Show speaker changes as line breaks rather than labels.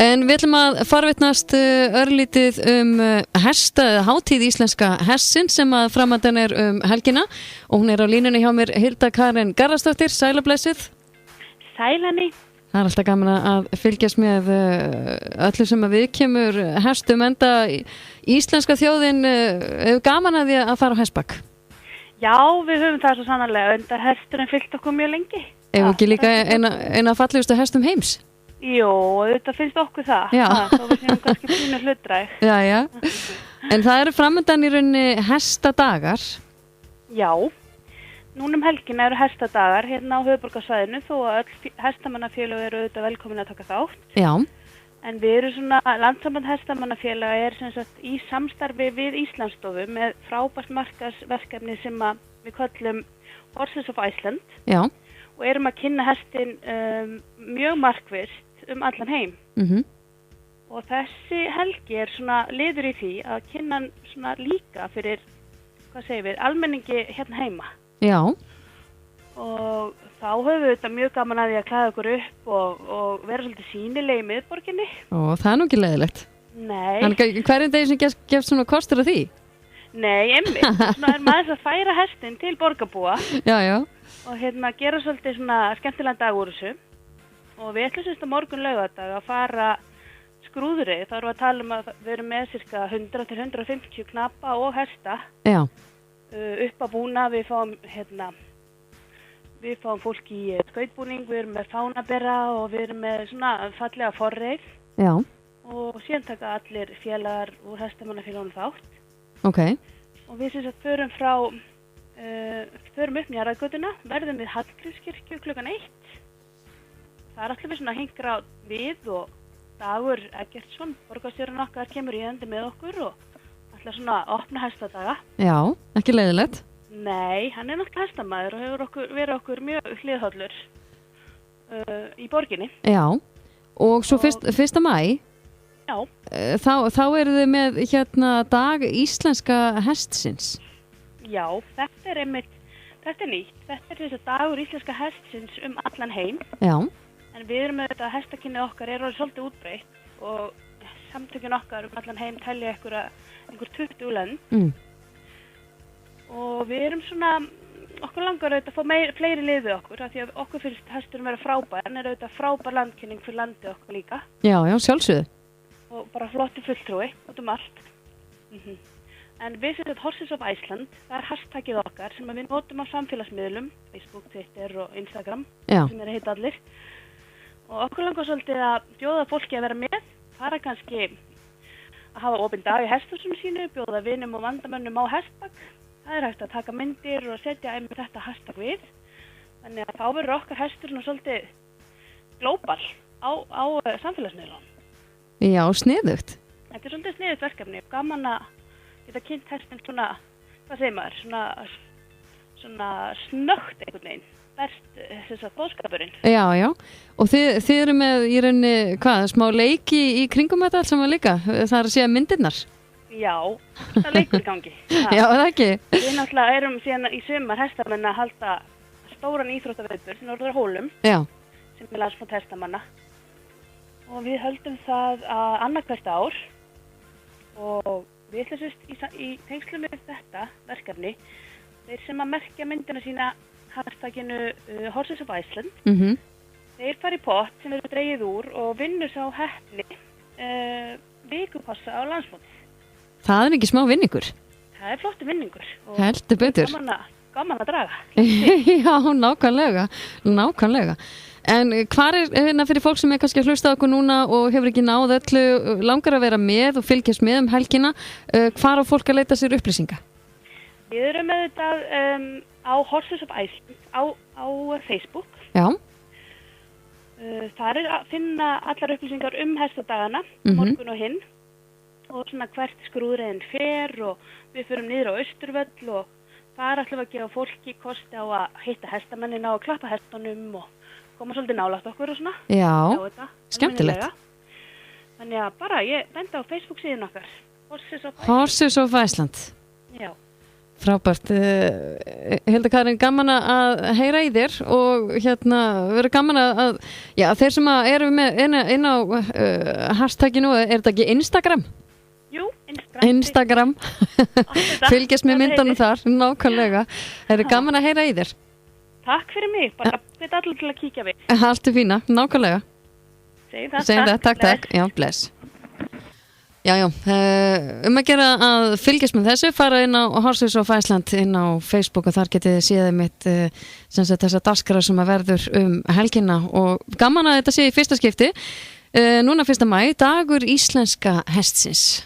En við ætlum að farvitnast örlítið hátíð íslenska hestsins sem að framandan helgina og hún á línunni hjá mér Hilda Karen Garðarsdóttir, sæla blessuð.
Sælanni.
Það alltaf gaman að fylgjast með öllu sem að viðkemur hestum, enda íslenska þjóðin gaman að því að fara á hestbak.
Já, við höfum það svo sannarlega, enda hesturinn fylgt okkur mjög lengi.
Ef ekki líka eina fallegustu hestum heims?
Jú, þetta finnst okkur það.
Já.
Þá við séum kannski pínu hlutdræg.
Já. En það eru framundan í rauninni hestadagar.
Já. Núna helgina eru hestadagar hérna á höfuðborgarsvæðinu þó að öll hestamannafélög eru auðvitað velkomin að taka þátt.
Já.
En við erum svona, Landssamband hestamannafélaga sem sagt í samstarfi við Íslandsstofu með frábært markaðsverkefni sem við köllum Horses of Iceland.
Já.
Og erum að kynna hestin mjög markvisst allan heim. Og þessi helgi er svona liður í því að kynna hann svona líka fyrir, almenningi hérna heima.
Já.
Og þá höfum við þetta mjög gaman að því að klæða okkur upp og vera svolítið sýnileg í miðborginni.
Og það er nú ekki leiðilegt.
Nei.
Þannig hverjum degi sem gefst svona kostur af því?
Nei, einmitt. Svona er maður að færa hestin til borgarbúa.
Já.
Og gera svolítið svona skemmtilegan dag úr þessu. Og við ætlum semst á morgun laugardag að fara skrúðrið. Þá erum við að tala um að við erum með cirka 100 til 150 knappa og hesta.
Já.
Upp að búna, við fáum fólk í skautbúning, við erum með fánabera og við erum með svona fallega forreið. Já. Og síðan taka allir félagar úr hestamannafélögunum þátt.
Ok.
Og við förum upp Njarðargötuna, verðum við Hallgrímskirkju klukkan 1. Það allir við svona hingra við og Dagur Eggertsson, borgarstjórinn okkar, kemur í endi með okkur og ætla svona að opna hestadaga.
Já, ekki leiðilegt.
Nei, hann er náttúrulega hestamaður og hefur verið okkur mjög hliðhollur í borginni.
Já, og svo 1. maí,
já.
Þá eru þið með dag íslenska hestsins.
Já, þetta er nýtt. Þetta er þessi dagur íslenska hestsins allan heim.
Já.
En við erum með þetta hestakynni okkar er orðið svolítið útbreitt og samtökin okkar allan heim telja einhver 20 lönd. Og við erum svona, okkur langar auðvitað að fá fleiri lið við okkur af því að okkur finnst hesturinn vera frábær, en er auðvitað frábær landkynning fyrir landið okkar líka.
Já, sjálfsögðu.
Og bara flotti fulltrúi út allt. En við sem Horses of Iceland, það er hashtagið okkar sem við notum á samfélagsmiðlum, Facebook, Twitter og Instagram, sem heita allir. Og okkur langar svolítið að bjóða fólki að vera með, fara kannski að hafa opinn dag í hesthúsinu sínu, bjóða vinum og vandamönnum á hestbak. Það er hægt að taka myndir og setja einmitt þetta hashtag við. Þannig að þá verður okkar hesturinn svolítið glóbal á samfélagsmiðlum.
Já, sniðugt.
Þetta er svolítið sniðugt verkefni. Gaman að geta kynnt hestinn svona, hvað segir maður, svona snögt einhvern veginn. Þess að boðskapurinn. Já.
Og þið eru með í rauninni, smá leiki í kringum þetta allt saman líka? Það er að segja myndirnar?
Já, það leikur í gangi.
Já, það ekki?
Við náttúrulega erum síðan í sumar hestamenn að halda stóran íþróttaviðburð sem orður Hólum.
Já.
Sem er Landsmót hestamanna. Og við höldum það annað hvert ár. Og við ætlum í tengslum með þetta verkefni, þeir sem að merkja myndina sína hashtaginu Horses of Iceland. Þeir fara í pott sem eru dregið úr og vinnur sá heppni vikupassa á landsmótið.
Það er ekki smá vinningur.
Það er flottur vinningur.
Heldur betur.
Gaman að draga.
Já, nákvæmlega. En hvar er fyrir fólk sem er kannski að hlusta okkur núna og hefur ekki náð öllu, langar að vera með og fylgjast með helgina, hvar á fólk að leita sér upplýsinga?
Við erum með þetta á Horses of Iceland á Facebook.
Já.
Þar er að finna allar upplýsingar hestadagana, morgun og hinn. Og svona hvert skrúðriðin fer og við förum niður á Austurvöll og þar ætlum við að gefa fólki kosti á að hitta hestamennina og klappa hestunum og koma svolítið nálægt okkur og svona.
Já, skemmtilegt.
Þannig að bara ég benda á Facebook síðan okkar,
Horses of Iceland.
Já.
Frábært. Hilda Karin, gaman að heyra í þér og verður gaman að þeir sem eru með inn á hashtaginu, er þetta ekki Instagram?
Jú,
Instagram. Fylgjast með myndunum þar, nákvæmlega. Það er gaman að heyra í þér.
Takk fyrir mig, bara hvet allir til að kíkja við.
Allt fína, nákvæmlega.
Segjum það,
takk. Já, bless. Já, að gera að fylgjast með þessu, fara inn á Horses of Iceland inn á Facebook og þar getið þið séð mitt þessa dagskrá sem að verður helgina og gaman að þetta sé í fyrsta skipti núna 1. maí, dagur íslenska hestsins.